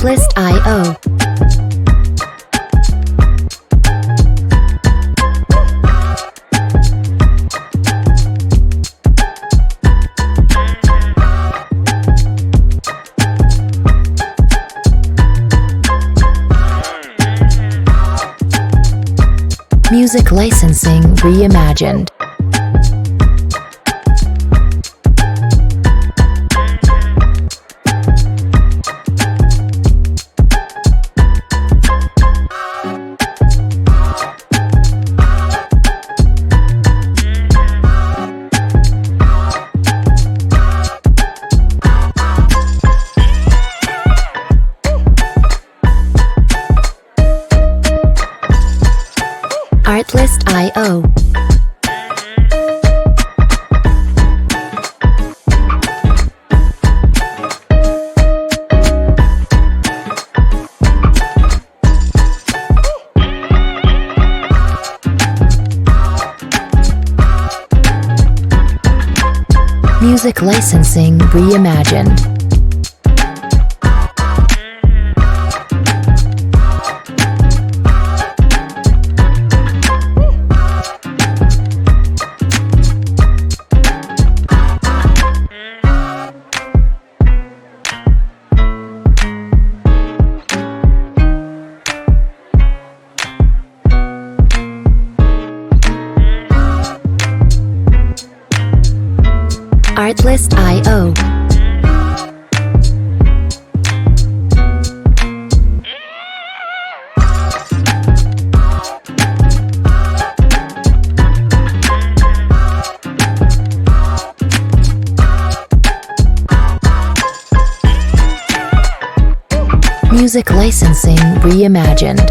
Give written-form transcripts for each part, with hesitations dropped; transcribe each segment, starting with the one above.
Artlist.io. Music licensing reimagined. Artlist.io. Music licensing reimagined. Artlist.io. Music licensing reimagined.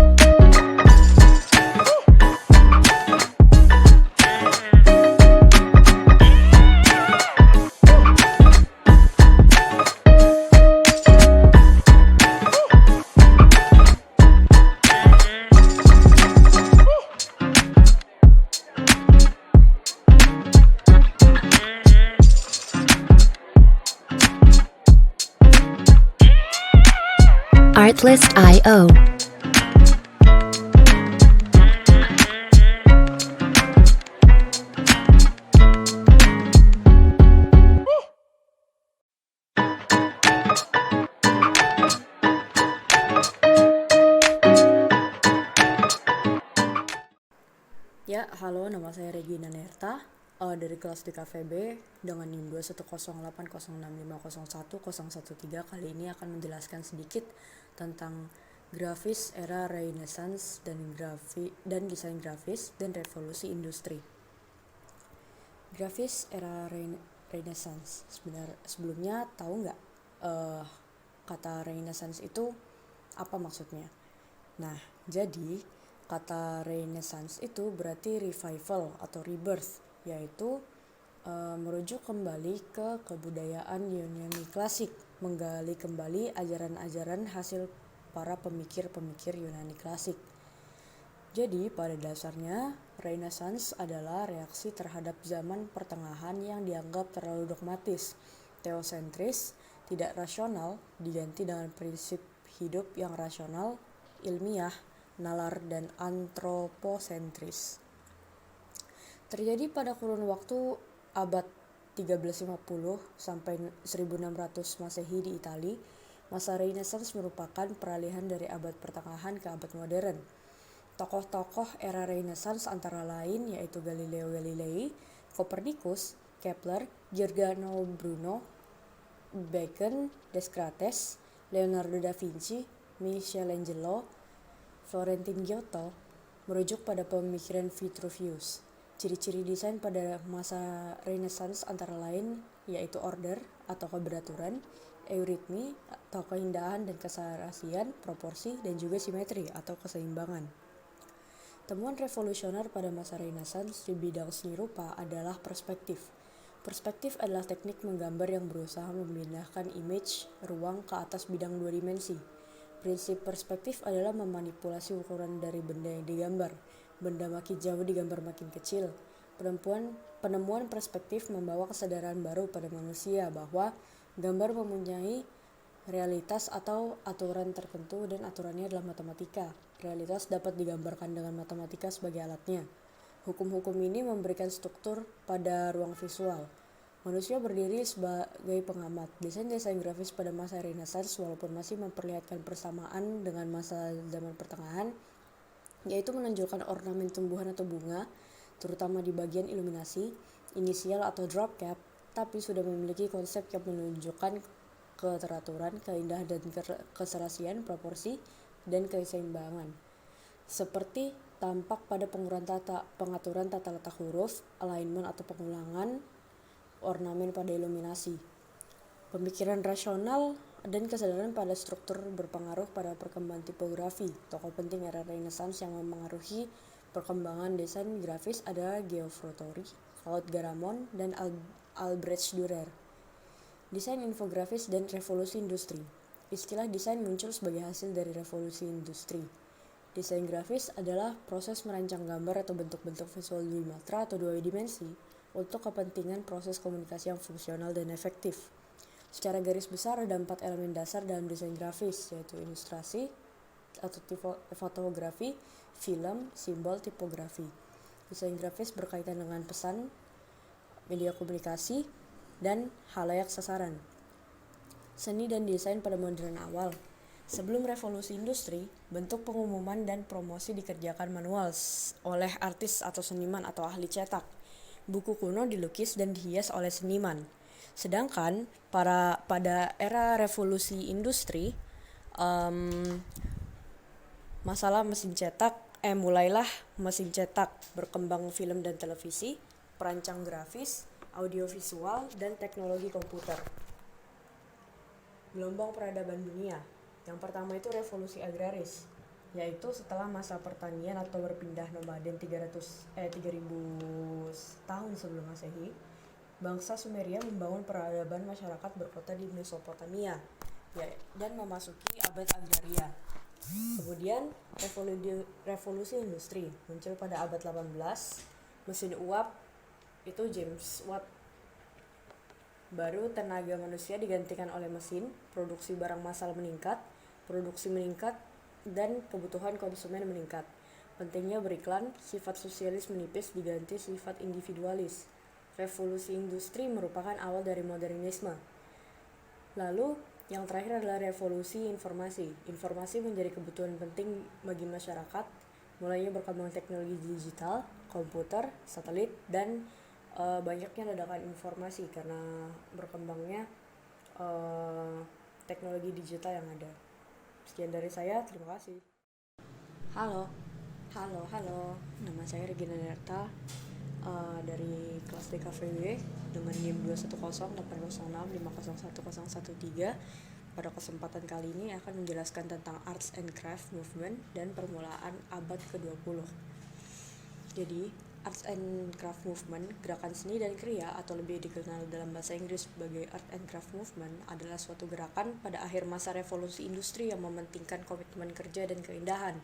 Artlist.io. Ya, halo, nama saya Regina Nerta dari kelas DKVB dengan NIM 2108065010113. Kali ini akan menjelaskan sedikit tentang grafis era Renaissance dan desain grafis dan revolusi industri. Grafis era Renaissance. Sebelumnya tahu nggak kata Renaissance itu apa maksudnya? Nah, jadi kata Renaissance itu berarti revival atau rebirth, yaitu merujuk kembali ke kebudayaan Yunani klasik, menggali kembali ajaran-ajaran hasil para pemikir-pemikir Yunani klasik. Jadi pada dasarnya Renaissance adalah reaksi terhadap zaman pertengahan yang dianggap terlalu dogmatis, teosentris, tidak rasional, diganti dengan prinsip hidup yang rasional, ilmiah, nalar, dan antroposentris. Terjadi pada kurun waktu abad 1350 sampai 1600 Masehi di Italia. Masa Renaissance merupakan peralihan dari abad pertengahan ke abad modern. Tokoh-tokoh era Renaissance antara lain yaitu Galileo Galilei, Copernicus, Kepler, Giordano Bruno, Bacon, Descartes, Leonardo da Vinci, Michelangelo, Florentin Giotto, merujuk pada pemikiran Vitruvius. Ciri-ciri desain pada masa Renaissance antara lain yaitu order atau keberaturan, euritmi atau keindahan dan keserasian, proporsi, dan juga simetri atau keseimbangan. Temuan revolusioner pada masa Renaissance di bidang seni rupa adalah perspektif. Perspektif adalah teknik menggambar yang berusaha memindahkan image ruang ke atas bidang dua dimensi. Prinsip perspektif adalah memanipulasi ukuran dari benda yang digambar. Benda makin jauh digambar makin kecil. Penemuan perspektif membawa kesadaran baru pada manusia bahwa gambar mempunyai realitas atau aturan tertentu dan aturannya adalah matematika. Realitas dapat digambarkan dengan matematika sebagai alatnya. Hukum-hukum ini memberikan struktur pada ruang visual. Manusia berdiri sebagai pengamat. Desain-desain grafis pada masa Renaissance walaupun masih memperlihatkan persamaan dengan masa zaman pertengahan, yaitu menunjukkan ornamen tumbuhan atau bunga, terutama di bagian iluminasi, inisial atau drop cap, tapi sudah memiliki konsep yang menunjukkan keteraturan, keindahan dan keserasian, proporsi, dan keseimbangan. Seperti tampak pada pengaturan tata letak huruf, alignment atau pengulangan ornamen pada iluminasi. Pemikiran rasional dan kesadaran pada struktur berpengaruh pada perkembangan tipografi. Tokoh penting era Renaissance yang memengaruhi perkembangan desain grafis adalah Geoffroy Tory, Claude Garamond, dan Albrecht Dürer. Desain infografis dan revolusi industri. Istilah desain muncul sebagai hasil dari revolusi industri. Desain grafis adalah proses merancang gambar atau bentuk-bentuk visual 2 matra atau 2 dimensi untuk kepentingan proses komunikasi yang fungsional dan efektif. Secara garis besar ada 4 elemen dasar dalam desain grafis, yaitu ilustrasi atau fotografi, film, simbol, tipografi. Desain grafis berkaitan dengan pesan, media komunikasi, dan halayak sasaran. Seni dan desain pada modern awal. Sebelum revolusi industri, bentuk pengumuman dan promosi dikerjakan manual oleh artis atau seniman atau ahli cetak. Buku kuno dilukis dan dihias oleh seniman. Sedangkan pada era revolusi industri, mulailah mesin cetak, berkembang film dan televisi, perancang grafis, audiovisual, dan teknologi komputer. Gelombang peradaban dunia. Yang pertama itu revolusi agraris, yaitu setelah masa pertanian atau berpindah nomaden 3000 tahun sebelum Masehi, bangsa Sumeria membangun peradaban masyarakat berkota di Mesopotamia dan memasuki abad agraria. Kemudian revolusi industri muncul pada abad 18, mesin uap itu James Watt. Baru tenaga manusia digantikan oleh mesin, produksi barang massal meningkat, produksi meningkat, dan kebutuhan konsumen meningkat. Pentingnya beriklan, sifat sosialis menipis diganti sifat individualis. Revolusi industri merupakan awal dari modernisme. Lalu, yang terakhir adalah revolusi informasi. Informasi menjadi kebutuhan penting bagi masyarakat, mulainya berkembang teknologi digital, komputer, satelit, dan banyaknya ledakan informasi karena berkembangnya teknologi digital yang ada. Sekian dari saya, terima kasih. Halo. Nama saya Regina Nerta dari kelas DKVW dengan NIM 2108065011013. Pada kesempatan kali ini akan menjelaskan tentang Arts and Craft Movement dan permulaan abad ke-20. Jadi, Arts and Craft Movement, gerakan seni dan kriya atau lebih dikenal dalam bahasa Inggris sebagai Art and Craft Movement, adalah suatu gerakan pada akhir masa revolusi industri yang mementingkan komitmen kerja dan keindahan.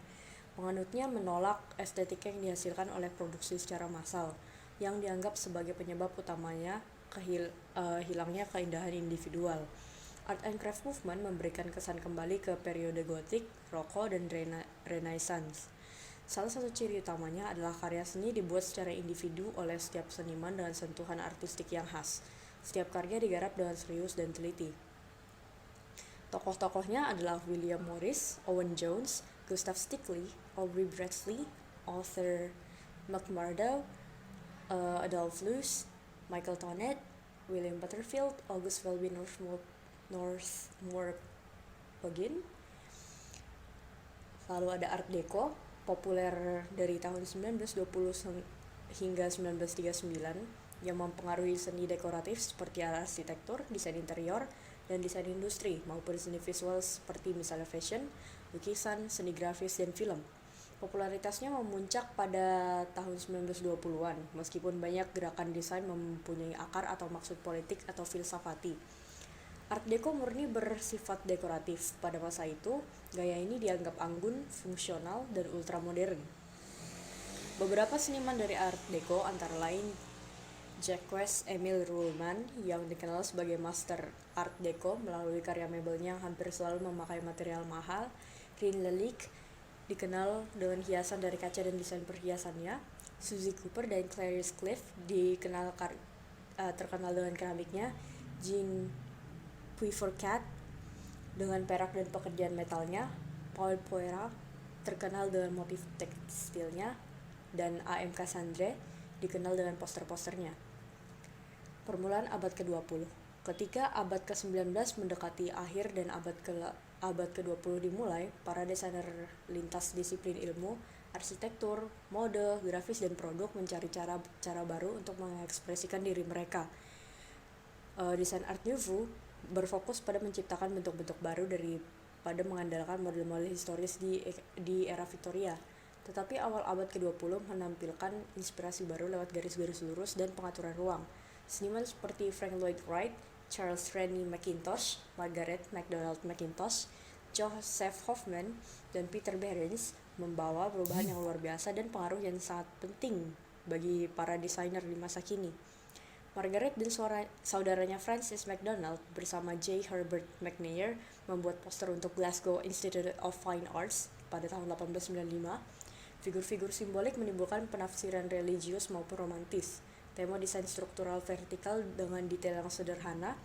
Penganutnya menolak estetika yang dihasilkan oleh produksi secara massal, yang dianggap sebagai penyebab utamanya hilangnya keindahan individual. Art and Craft Movement memberikan kesan kembali ke periode Gothic, Roko, dan Renaissance. Salah satu ciri utamanya adalah karya seni dibuat secara individu oleh setiap seniman dengan sentuhan artistik yang khas. Setiap karya digarap dengan serius dan teliti. Tokoh-tokohnya adalah William Morris, Owen Jones, Gustav Stickley, Aubrey Bradley, Arthur McMurdo, Adolph Loos, Michael Tonet, William Butterfield, August Welby Northmorland. Lalu ada Art Deco, populer dari tahun 1920 hingga 1939, yang mempengaruhi seni dekoratif seperti arsitektur, desain interior, dan desain industri, maupun seni visual seperti misalnya fashion, lukisan, seni grafis, dan film. Popularitasnya memuncak pada tahun 1920-an, meskipun banyak gerakan desain mempunyai akar atau maksud politik atau filsafati. Art Deco murni bersifat dekoratif. Pada masa itu, gaya ini dianggap anggun, fungsional, dan ultramodern. Beberapa seniman dari Art Deco antara lain Jacques Emile Ruhlmann yang dikenal sebagai Master Art Deco melalui karya mebelnya yang hampir selalu memakai material mahal. Rin Lalique dikenal dengan hiasan dari kaca dan desain perhiasannya. Suzy Cooper dan Clarice Cliff terkenal dengan keramiknya. Jean Puyfourcade dengan perak dan pekerjaan metalnya. Paul Poiret terkenal dengan motif tekstilnya, dan A.M. Cassandre dikenal dengan poster-posternya. Permulaan abad ke-20. Ketika abad ke-19 mendekati akhir dan abad ke-20 dimulai, para desainer lintas disiplin ilmu, arsitektur, mode, grafis, dan produk mencari cara baru untuk mengekspresikan diri mereka. Desain Art Nouveau berfokus pada menciptakan bentuk-bentuk baru daripada mengandalkan model-model historis di era Victoria. Tetapi awal abad ke-20 menampilkan inspirasi baru lewat garis-garis lurus dan pengaturan ruang. Seniman seperti Frank Lloyd Wright, Charles Rennie Mackintosh, Margaret MacDonald Mackintosh, Joseph Hoffman, dan Peter Behrens membawa perubahan yang luar biasa dan pengaruh yang sangat penting bagi para desainer di masa kini. Margaret dan saudaranya Francis MacDonald bersama J. Herbert McNair membuat poster untuk Glasgow Institute of Fine Arts pada tahun 1895. Figur-figur simbolik menimbulkan penafsiran religius maupun romantis. Tema desain struktural vertikal dengan detail yang sederhana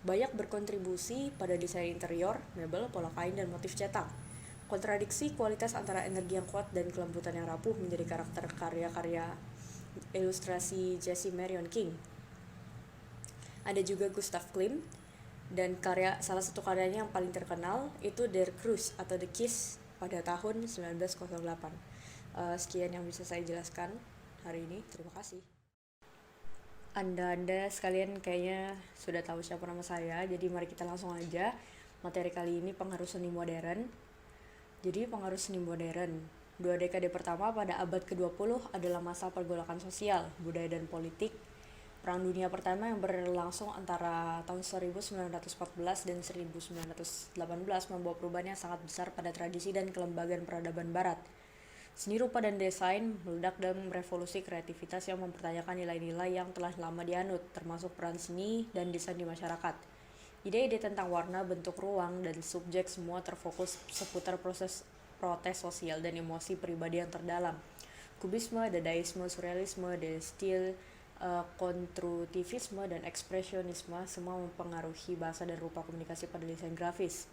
banyak berkontribusi pada desain interior, mebel, pola kain, dan motif cetak. Kontradiksi kualitas antara energi yang kuat dan kelembutan yang rapuh menjadi karakter karya-karya ilustrasi Jesse Marion King. Ada juga Gustav Klimt, dan salah satu karyanya yang paling terkenal itu Der Cruz atau The Kiss pada tahun 1908. Sekian yang bisa saya jelaskan hari ini. Terima kasih. Anda sekalian kayaknya sudah tahu siapa nama saya, jadi mari kita langsung aja. Materi kali ini pengaruh seni modern. Jadi pengaruh seni modern. 2 dekade pertama pada abad ke-20 adalah masa pergolakan sosial, budaya, dan politik. Perang Dunia Pertama yang berlangsung antara tahun 1914 dan 1918 membawa perubahan yang sangat besar pada tradisi dan kelembagaan peradaban Barat. Seni rupa dan desain meledak dalam revolusi kreativitas yang mempertanyakan nilai-nilai yang telah lama dianut, termasuk peran seni dan desain di masyarakat. Ide-ide tentang warna, bentuk ruang, dan subjek semua terfokus seputar proses protes sosial dan emosi pribadi yang terdalam. Kubisme, dadaisme, surrealisme, de stil, konstruktivisme, dan ekspresionisme semua mempengaruhi bahasa dan rupa komunikasi pada desain grafis.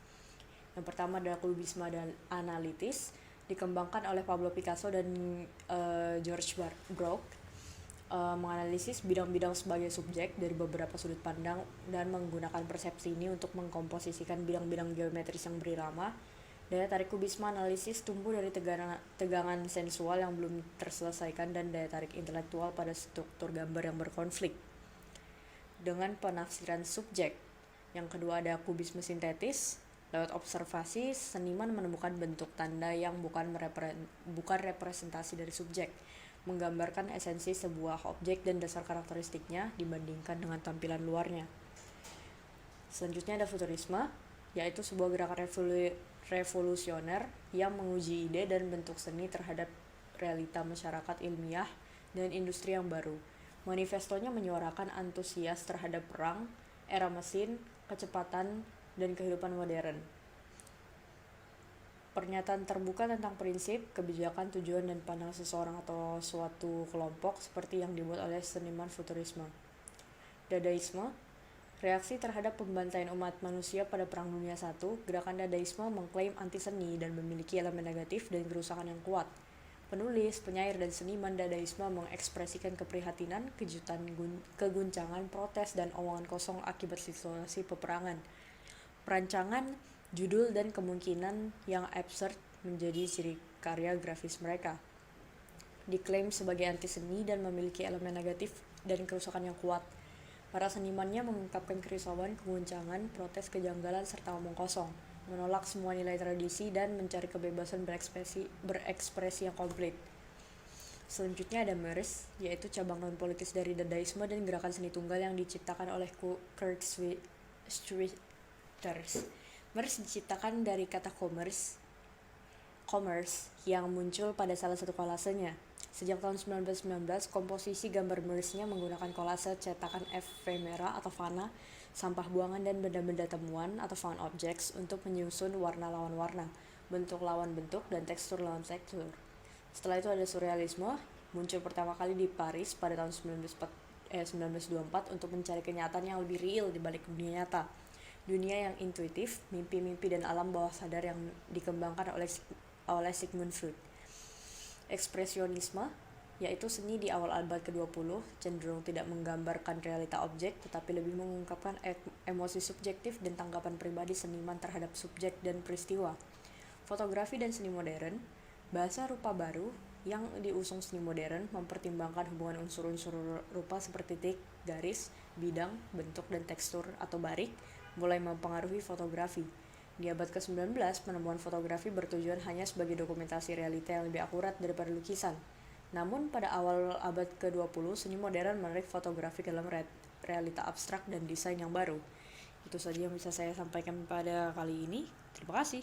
Yang pertama adalah kubisme dan analitis, dikembangkan oleh Pablo Picasso dan George Braque, menganalisis bidang-bidang sebagai subjek dari beberapa sudut pandang dan menggunakan persepsi ini untuk mengkomposisikan bidang-bidang geometris yang berirama. Daya tarik kubisme analisis tumbuh dari tegangan sensual yang belum terselesaikan dan daya tarik intelektual pada struktur gambar yang berkonflik dengan penafsiran subjek. Yang kedua ada kubisme sintetis. Lewat observasi, seniman menemukan bentuk tanda yang bukan representasi dari subjek, menggambarkan esensi sebuah objek dan dasar karakteristiknya dibandingkan dengan tampilan luarnya. Selanjutnya ada futurisme, yaitu sebuah gerakan revolusioner yang menguji ide dan bentuk seni terhadap realita masyarakat ilmiah dan industri yang baru. Manifestonya menyuarakan antusias terhadap perang, era mesin, kecepatan, dan kehidupan modern. Pernyataan terbuka tentang prinsip, kebijakan, tujuan, dan pandangan seseorang atau suatu kelompok seperti yang dibuat oleh seniman futurisme. Dadaisme, reaksi terhadap pembantaian umat manusia pada Perang Dunia I, gerakan dadaisme mengklaim anti-seni dan memiliki elemen negatif dan kerusakan yang kuat. Penulis, penyair, dan seniman dadaisme mengekspresikan keprihatinan, keguncangan, protes, dan omongan kosong akibat situasi peperangan. Perancangan, judul, dan kemungkinan yang absurd menjadi ciri karya grafis mereka. Diklaim sebagai anti-seni dan memiliki elemen negatif dan kerusakan yang kuat. Para senimannya mengungkapkan kerisauan, keguncangan, protes, kejanggalan, serta omong kosong, menolak semua nilai tradisi, dan mencari kebebasan berekspresi yang komplit. Selanjutnya ada MERS, yaitu cabang non-politis dari dadaisme dan gerakan seni tunggal yang diciptakan oleh Kurt Schwitters. MERS diciptakan dari kata commerce yang muncul pada salah satu kolasenya. Sejak tahun 1919, komposisi gambar menulisnya menggunakan kolase cetakan efemera atau fana, sampah buangan dan benda-benda temuan atau found objects untuk menyusun warna lawan warna, bentuk lawan bentuk, dan tekstur lawan tekstur. Setelah itu ada surrealisme, muncul pertama kali di Paris pada tahun 1924 untuk mencari kenyataan yang lebih real di balik dunia nyata. Dunia yang intuitif, mimpi-mimpi dan alam bawah sadar yang dikembangkan oleh Sigmund Freud. Ekspresionisme, yaitu seni di awal abad ke-20, cenderung tidak menggambarkan realita objek, tetapi lebih mengungkapkan emosi subjektif dan tanggapan pribadi seniman terhadap subjek dan peristiwa. Fotografi dan seni modern, bahasa rupa baru yang diusung seni modern mempertimbangkan hubungan unsur-unsur rupa seperti titik, garis, bidang, bentuk, dan tekstur atau barik, mulai mempengaruhi fotografi. Di abad ke-19, penemuan fotografi bertujuan hanya sebagai dokumentasi realita yang lebih akurat daripada lukisan. Namun, pada awal abad ke-20, seni modern menarik fotografi dalam realita abstrak dan desain yang baru. Itu saja yang bisa saya sampaikan pada kali ini. Terima kasih.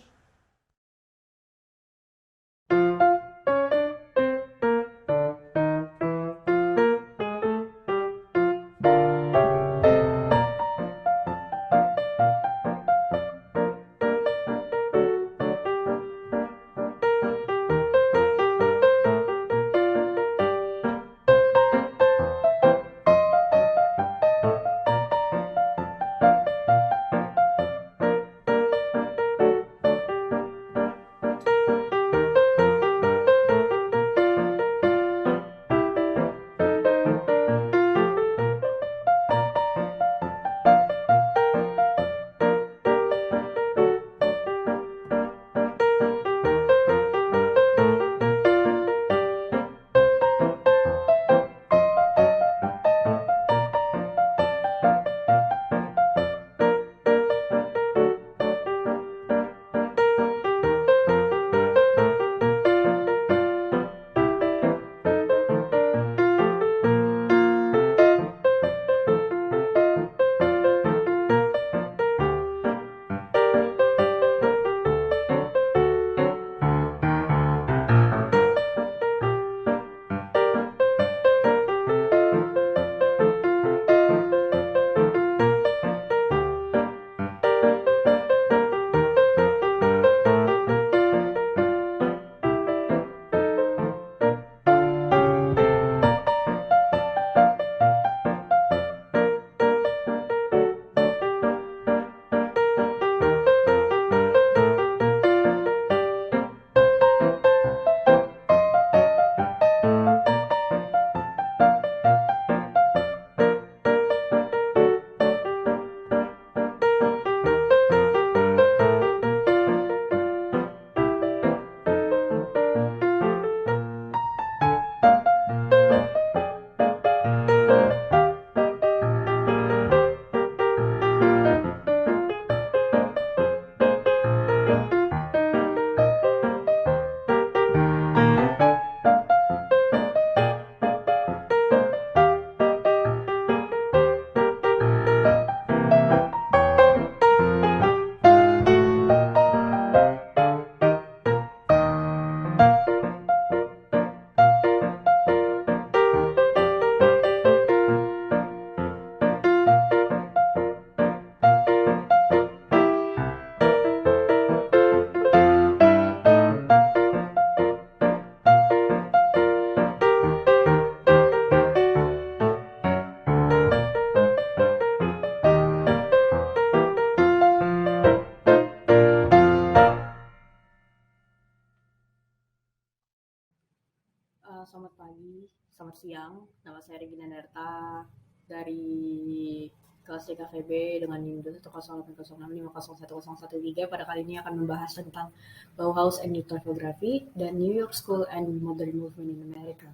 Selamat pagi, selamat siang. Nama saya Regina Nerta dari kelas CKVB dengan NIM 10806501013. Pada kali ini akan membahas tentang Bauhaus and New Typography dan New York School and Modern Movement in America.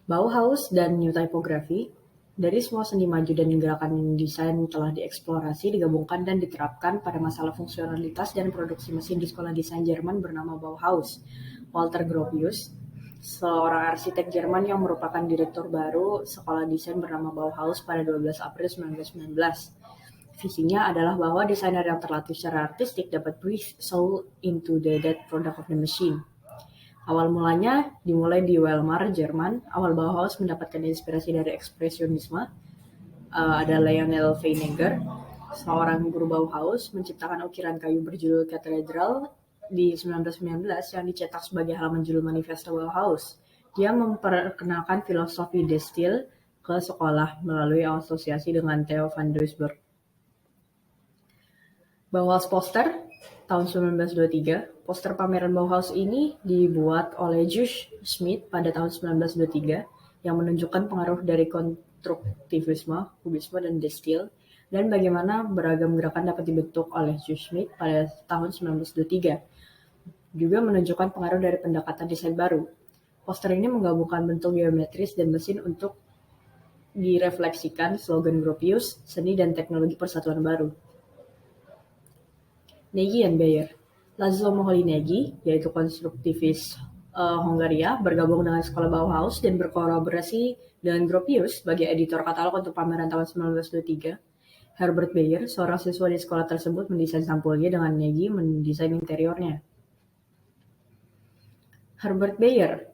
Bauhaus dan New Typography, dari semua seni maju dan gerakan desain telah dieksplorasi, digabungkan dan diterapkan pada masalah fungsionalitas dan produksi mesin di sekolah desain Jerman bernama Bauhaus. Walter Gropius, seorang arsitek Jerman yang merupakan direktur baru sekolah desain bernama Bauhaus pada 12 April 1919. Visinya adalah bahwa desainer yang terlatih secara artistik dapat breathe soul into the dead product of the machine. Awal mulanya dimulai di Weimar, Jerman. Awal Bauhaus mendapatkan inspirasi dari ekspresionisme. Ada Lionel Weinegger, seorang guru Bauhaus, menciptakan ukiran kayu berjudul Katedral di 1919 yang dicetak sebagai halaman judul Manifesto Bauhaus. Dia memperkenalkan filosofi De Stijl ke sekolah melalui asosiasi dengan Theo van Doesburg. Bauhaus Poster tahun 1923. Poster pameran Bauhaus ini dibuat oleh Jules Schmidt pada tahun 1923 yang menunjukkan pengaruh dari konstruktivisme, kubisme, dan De Stijl dan bagaimana beragam gerakan dapat dibentuk oleh Jules Schmidt pada tahun 1923. Juga menunjukkan pengaruh dari pendekatan desain baru. Poster ini menggabungkan bentuk geometris dan mesin untuk direfleksikan slogan Gropius, seni dan teknologi persatuan baru. Nagy and Beyer. Laszlo Moholy-Nagy, yaitu konstruktivis Hongaria, bergabung dengan sekolah Bauhaus dan berkolaborasi dengan Gropius sebagai editor katalog untuk pameran tahun 1923. Herbert Beyer, seorang siswa di sekolah tersebut, mendesain sampulnya dengan Nagy mendesain interiornya. Herbert Beyer.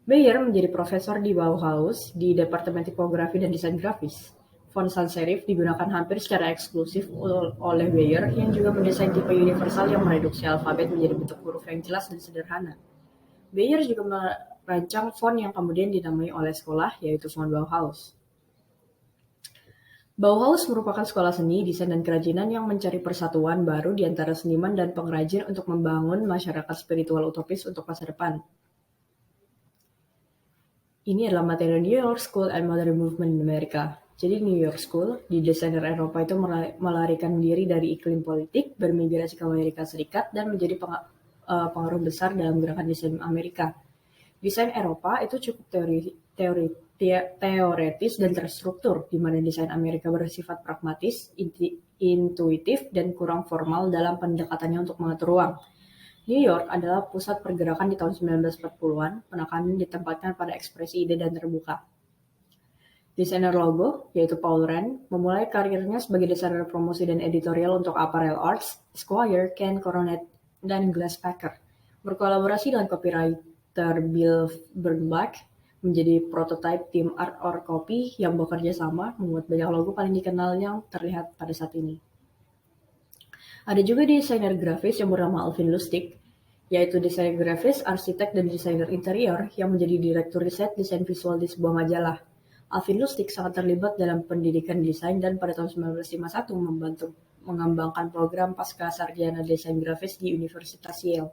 Beyer menjadi profesor di Bauhaus di Departemen Tipografi dan Desain Grafis. Font sans serif digunakan hampir secara eksklusif oleh Beyer yang juga mendesain tipe universal yang mereduksi alfabet menjadi bentuk huruf yang jelas dan sederhana. Beyer juga merancang font yang kemudian dinamai oleh sekolah, yaitu font Bauhaus. Bauhaus merupakan sekolah seni, desain, dan kerajinan yang mencari persatuan baru di antara seniman dan pengrajin untuk membangun masyarakat spiritual utopis untuk masa depan. Ini adalah materi New York School and Modern Movement in America. Jadi New York School, di desainer Eropa itu melarikan diri dari iklim politik, bermigrasi ke Amerika Serikat, dan menjadi pengaruh besar dalam gerakan desain Amerika. Desain Eropa itu cukup teoretis dan terstruktur, di mana desain Amerika bersifat pragmatis, intuitif, dan kurang formal dalam pendekatannya untuk mengatur ruang. New York adalah pusat pergerakan di tahun 1940-an, penekanan ditempatkan pada ekspresi ide dan terbuka. Desainer logo, yaitu Paul Rand, memulai karirnya sebagai desainer promosi dan editorial untuk Apparel Arts, Esquire, Ken Coronet, dan Glasspacker. Berkolaborasi dengan copywriter Bill Bernbach, menjadi prototipe tim Art or Copy yang bekerja sama membuat banyak logo paling dikenal yang terlihat pada saat ini. Ada juga desainer grafis yang bernama Alvin Lustig, yaitu desainer grafis, arsitek, dan desainer interior yang menjadi direktur riset desain visual di sebuah majalah. Alvin Lustig sangat terlibat dalam pendidikan desain dan pada tahun 1951 membantu mengembangkan program pasca sarjana desain grafis di Universitas Yale.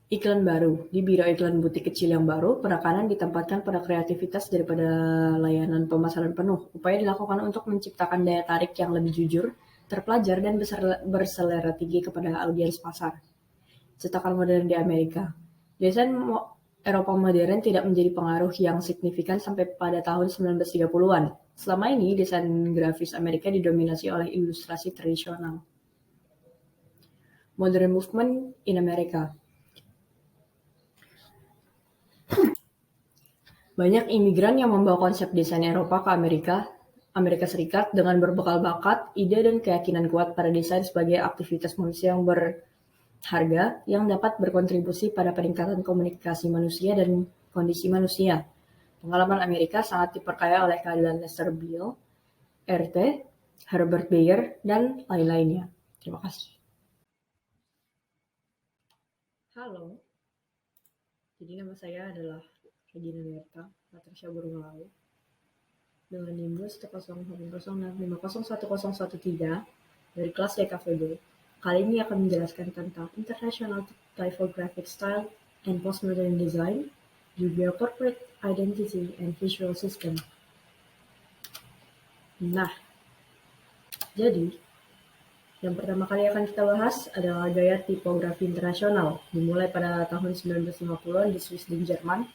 Iklan baru. Di biro iklan butik kecil yang baru, penekanan ditempatkan pada kreativitas daripada layanan pemasaran penuh. Upaya dilakukan untuk menciptakan daya tarik yang lebih jujur, terpelajar, dan berselera tinggi kepada audiens pasar. Cetakan modern di Amerika. Desain Eropa modern tidak menjadi pengaruh yang signifikan sampai pada tahun 1930-an. Selama ini, desain grafis Amerika didominasi oleh ilustrasi tradisional. Modern Movement in America. Banyak imigran yang membawa konsep desain Eropa ke Amerika Serikat dengan berbekal bakat, ide, dan keyakinan kuat pada desain sebagai aktivitas manusia yang berharga yang dapat berkontribusi pada peningkatan komunikasi manusia dan kondisi manusia. Pengalaman Amerika sangat diperkaya oleh kehadiran Lester Biel, RT, Herbert Beyer, dan lain-lainnya. Terima kasih. Halo, jadi nama saya adalah Regina Merta, Patricia Burunglawi, dengan Nimbus 10065011013 dari kelas DKVB. Kali ini akan menjelaskan tentang International Typographic Style and Postmodern Design, juga Corporate Identity and Visual System. Nah, jadi yang pertama kali akan kita bahas adalah gaya tipografi internasional, dimulai pada tahun 1950-an di Swiss dan Jerman.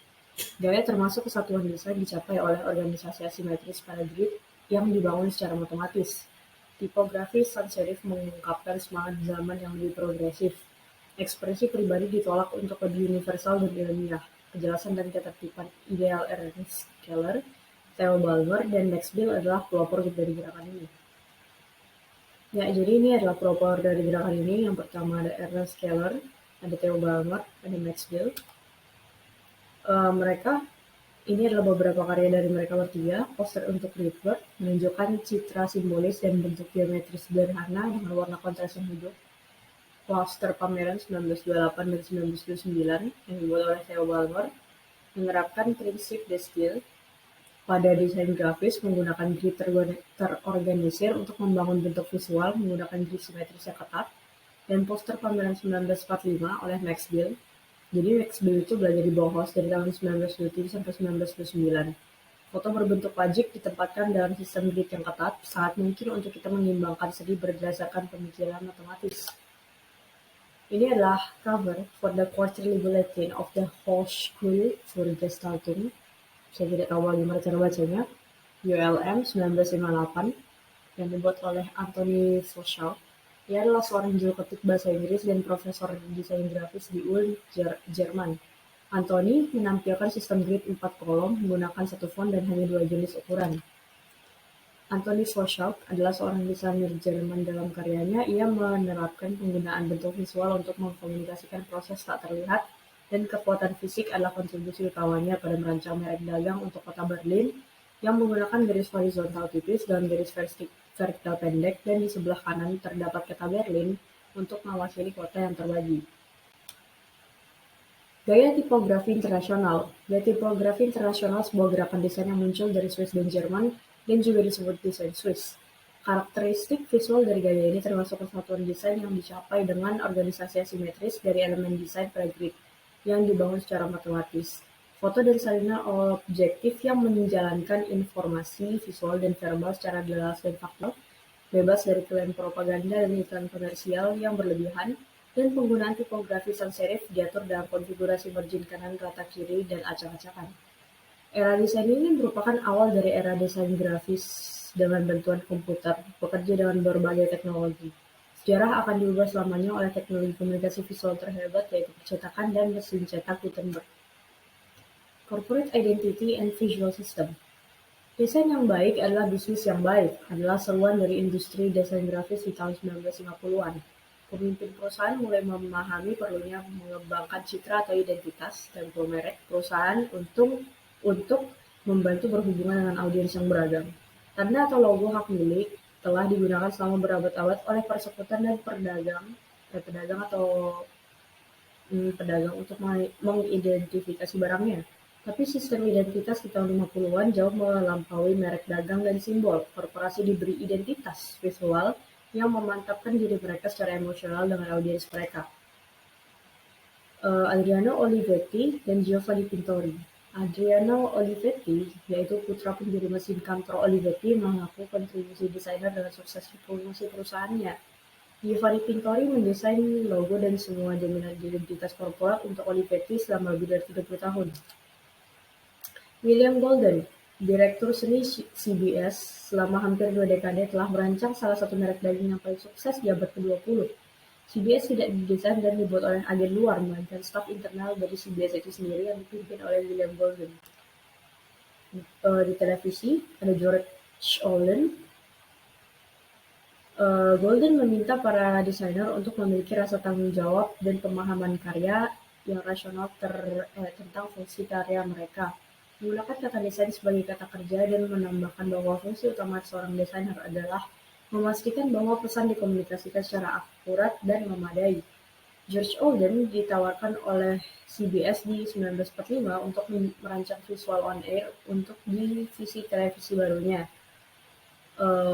Gaya termasuk kesatuan desain dicapai oleh organisasi asimetris pada grid yang dibangun secara otomatis. Tipografi sans serif mengungkapkan semangat zaman yang lebih progresif. Ekspresi pribadi ditolak untuk lebih universal dan ilmiah. Kejelasan dan ketertiban ideal Ernst Keller, Theo Balmer, dan Max Bill adalah pelopor dari gerakan ini. Ya, jadi ini adalah pelopor dari gerakan ini. Yang pertama ada Ernst Keller, ada Theo Balmer, ada Max Bill. Ini adalah beberapa karya dari mereka bertiga. Poster untuk Rebirth menunjukkan citra simbolis dan bentuk geometris sederhana dengan warna kontras yang hidup. Poster pameran 1928 dan 1929 yang dibuat oleh Theo Balmer menerapkan prinsip The Skill pada desain grafis menggunakan grid terorganisir untuk membangun bentuk visual menggunakan grid simetris yang ketat. Dan poster pameran 1945 oleh Max Bill. Jadi Max Bill itu belajar di Bauhaus dari tahun 1923 sampai 1929. Foto berbentuk wajik ditempatkan dalam sistem grid yang ketat, sangat mungkin untuk kita mengimbangkan seni berdasarkan pemikiran matematis. Ini adalah cover for the quarterly bulletin of the Hochschule für Gestaltung. Saya tidak tahu bagaimana cara bacanya. ULM 1958 yang dibuat oleh Anthony Froschau. Ia adalah seorang juru ketik bahasa Inggris dan profesor desain grafis di Ulm, Jerman. Anthony menampilkan sistem grid 4 kolom menggunakan satu font dan hanya 2 jenis ukuran. Anthony Froschau adalah seorang desainer Jerman. Dalam karyanya, ia menerapkan penggunaan bentuk visual untuk mengkomunikasikan proses tak terlihat, dan kekuatan fisik adalah kontribusi utamanya pada merancang merek dagang untuk kota Berlin yang menggunakan garis horizontal tipis dan garis vertikal pendek, dan di sebelah kanan terdapat kata Berlin untuk mewakili kota yang terbagi. Gaya tipografi internasional. Gaya tipografi internasional sebuah gerakan desain yang muncul dari Swiss dan Jerman dan juga disebut desain Swiss. Karakteristik visual dari gaya ini termasuk kesatuan desain yang dicapai dengan organisasi asimetris dari elemen desain pada grid yang dibangun secara matematis. Foto dari salinan objektif yang menjalankan informasi visual dan verbal secara jelas dan faktual, bebas dari klaim propaganda dan iklan komersial yang berlebihan, dan penggunaan tipografi sans serif diatur dalam konfigurasi margin kanan, rata kiri, dan acak-acakan. Era desain ini merupakan awal dari era desain grafis dengan bantuan komputer, bekerja dengan berbagai teknologi. Sejarah akan diubah selamanya oleh teknologi komunikasi visual terhebat, yaitu percetakan dan mesin cetak Gutenberg. Corporate Identity and Visual System. Desain yang baik adalah bisnis yang baik, adalah seruan dari industri desain grafis di tahun 1950-an. Pemimpin perusahaan mulai memahami perlunya mengembangkan citra atau identitas stempel merek perusahaan untuk membantu berhubungan dengan audiens yang beragam. Tanda atau logo hak milik telah digunakan selama berabad-abad oleh persekutuan dan pedagang untuk mengidentifikasi barangnya. Tapi sistem identitas di tahun 50-an jauh melampaui merek dagang dan simbol. Korporasi diberi identitas visual yang memantapkan diri mereka secara emosional dengan audiens mereka. Adriano Olivetti dan Giovanni Pintori. Adriano Olivetti, yaitu putra pendiri mesin kantor Olivetti, mengaku kontribusi desainer dengan sukses promosi perusahaannya. Giovanni Pintori mendesain logo dan semua jaminan identitas korporat untuk Olivetti selama lebih dari 30 tahun. William Golden, direktur seni CBS selama hampir 2 dekade, telah merancang salah satu merek daging yang paling sukses di abad ke-20. CBS tidak didesain dan dibuat oleh agen luar, melainkan staf internal dari CBS itu sendiri yang dipimpin oleh William Golden. Di televisi, ada George Olin. Golden meminta para desainer untuk memiliki rasa tanggung jawab dan pemahaman karya yang rasional tentang fungsi karya mereka. Menggunakan kata desain sebagai kata kerja dan menambahkan bahwa fungsi utama seorang desainer adalah memastikan bahwa pesan dikomunikasikan secara akurat dan memadai. George Olden ditawarkan oleh CBS di 1945 untuk merancang visual on air untuk divisi televisi barunya.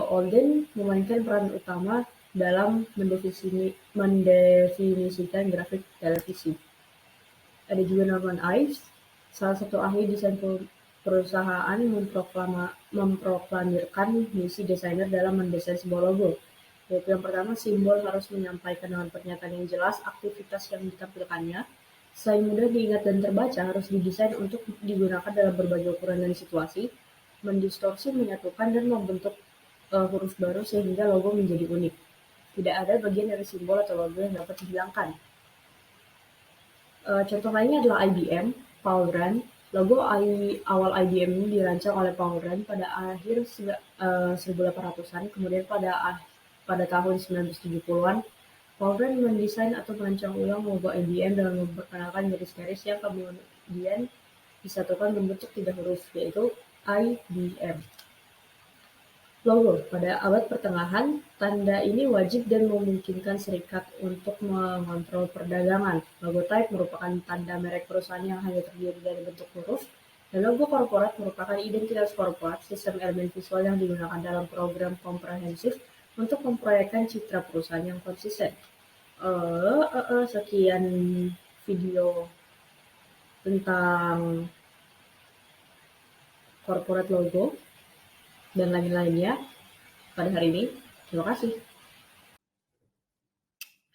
Olden memainkan peran utama dalam mendefinisikan grafik televisi. Ada juga Norman Ives, salah satu ahli desain perusahaan, memproklamirkan misi desainer dalam mendesain sebuah logo, yaitu yang pertama, simbol harus menyampaikan dengan pernyataan yang jelas aktivitas yang ditampilkannya. Selain mudah diingat dan terbaca, harus didesain untuk digunakan dalam berbagai ukuran dan situasi, mendistorsi, menyatukan, dan membentuk huruf baru sehingga logo menjadi unik. Tidak ada bagian dari simbol atau logo yang dapat dihilangkan. Contoh lainnya adalah IBM, Paul Rand. Logo awal IBM ini dirancang oleh Paul Rand pada akhir 1800-an, kemudian pada tahun 1970-an, Paul Rand mendesain atau merancang ulang mobile IBM dengan memperkenalkan garis-garis yang kemudian disatukan berbentuk 3 huruf, yaitu IBM. Logo. Pada abad pertengahan, tanda ini wajib dan memungkinkan serikat untuk mengontrol perdagangan. Logotype merupakan tanda merek perusahaan yang hanya terdiri dari bentuk huruf, dan logo korporat merupakan identitas korporat, sistem elemen visual yang digunakan dalam program komprehensif untuk memproyekkan citra perusahaan yang konsisten. Sekian video tentang corporate logo dan lain-lainnya pada hari ini. Terima kasih.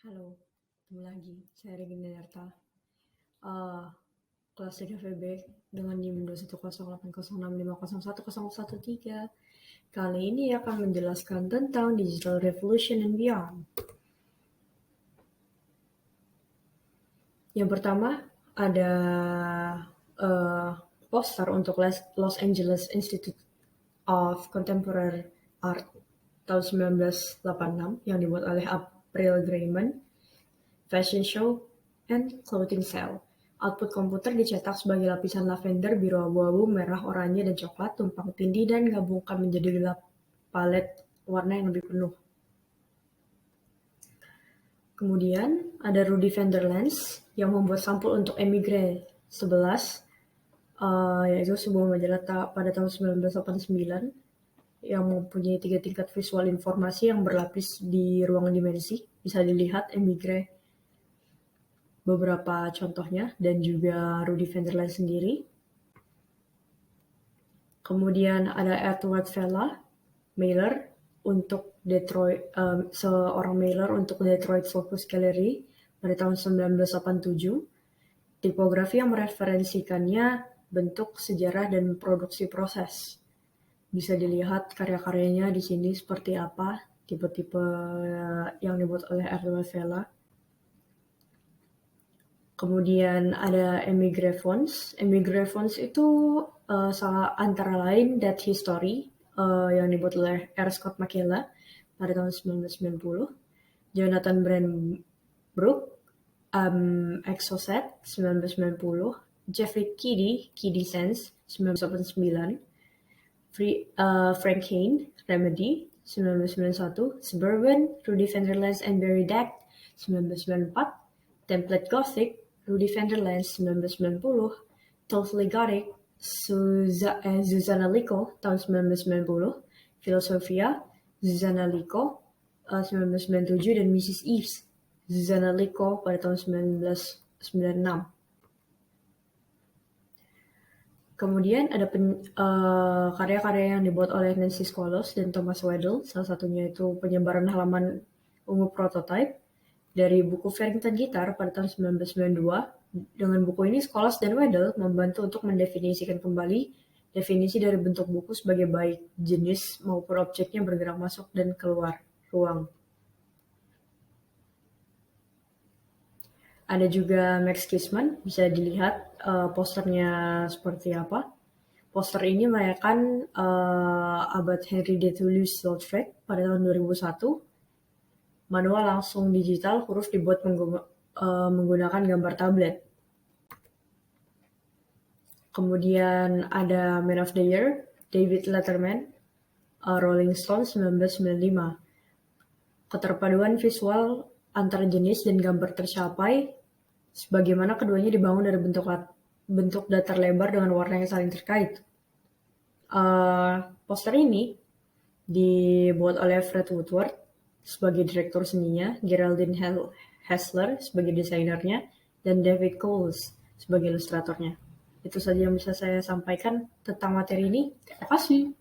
Halo, ketemu lagi. Saya Regina Nerta. Kelas 3 VB dengan NIM 210806065010113. Kali ini akan menjelaskan tentang Digital Revolution and Beyond. Yang pertama ada poster untuk Los Angeles Institute of Contemporary Art tahun 1986 yang dibuat oleh April Grayman, Fashion Show, and Clothing Sale. Output komputer dicetak sebagai lapisan lavender, biru abu-abu, merah, oranye, dan coklat, tumpang tindih, dan gabungkan menjadi gelap palet warna yang lebih penuh. Kemudian ada Rudy van der Lans yang membuat sampul untuk Emigre 11, yaitu sebuah majalah pada tahun 1989 yang mempunyai 3 tingkat visual informasi yang berlapis di ruang dimensi. Bisa dilihat Emigre beberapa contohnya dan juga Rudy van der Lans sendiri. Kemudian ada Edward Vela, mailer untuk Detroit, seorang mailer untuk Detroit Focus Gallery pada tahun 1987. Tipografi yang mereferensikannya bentuk, sejarah, dan produksi proses. Bisa dilihat karya-karyanya di sini seperti apa, tipe-tipe yang dibuat oleh Edward Vela. Kemudian ada Emigre Fonts. Emigre Fonts itu antara lain That History yang dibuat oleh R. Scott McKayla pada tahun 1990, Jonathan Brandbrook, Exocet 1990, Jeffrey Kiddie Sense 1989, Frank Hain, Remedy 1991, Suburban, Rudy van der Lans and Barry Dack 1994, Template Gothic, Rudy van der Lans 1990, Totally Gothic, Zuzana Lico tahun 1990, Philosophia, Zuzana Lico 1997, dan Mrs. Eves, Zuzana Lico pada tahun 1996. Kemudian ada karya-karya yang dibuat oleh Nancy Skolos dan Thomas Weddell, salah satunya itu penyebaran halaman ungu prototype dari buku Farrington Guitar pada tahun 1992. Dengan buku ini, Skolos dan Weddell membantu untuk mendefinisikan kembali definisi dari bentuk buku sebagai baik jenis maupun objeknya bergerak masuk dan keluar ruang. Ada juga Max Kissman, bisa dilihat posternya seperti apa. Poster ini merayakan abad Henry de Toulouse-Lautrec pada tahun 2001. Manual langsung digital, huruf dibuat menggunakan gambar tablet. Kemudian ada Man of the Year, David Letterman, Rolling Stone 1995. Keterpaduan visual antar jenis dan gambar tercapai sebagaimana keduanya dibangun dari bentuk datar lebar dengan warna yang saling terkait. Poster ini dibuat oleh Fred Woodward sebagai direktur seninya, Geraldine Hessler sebagai desainernya, dan David Coles sebagai ilustratornya. Itu saja yang bisa saya sampaikan tentang materi ini. Terima kasih.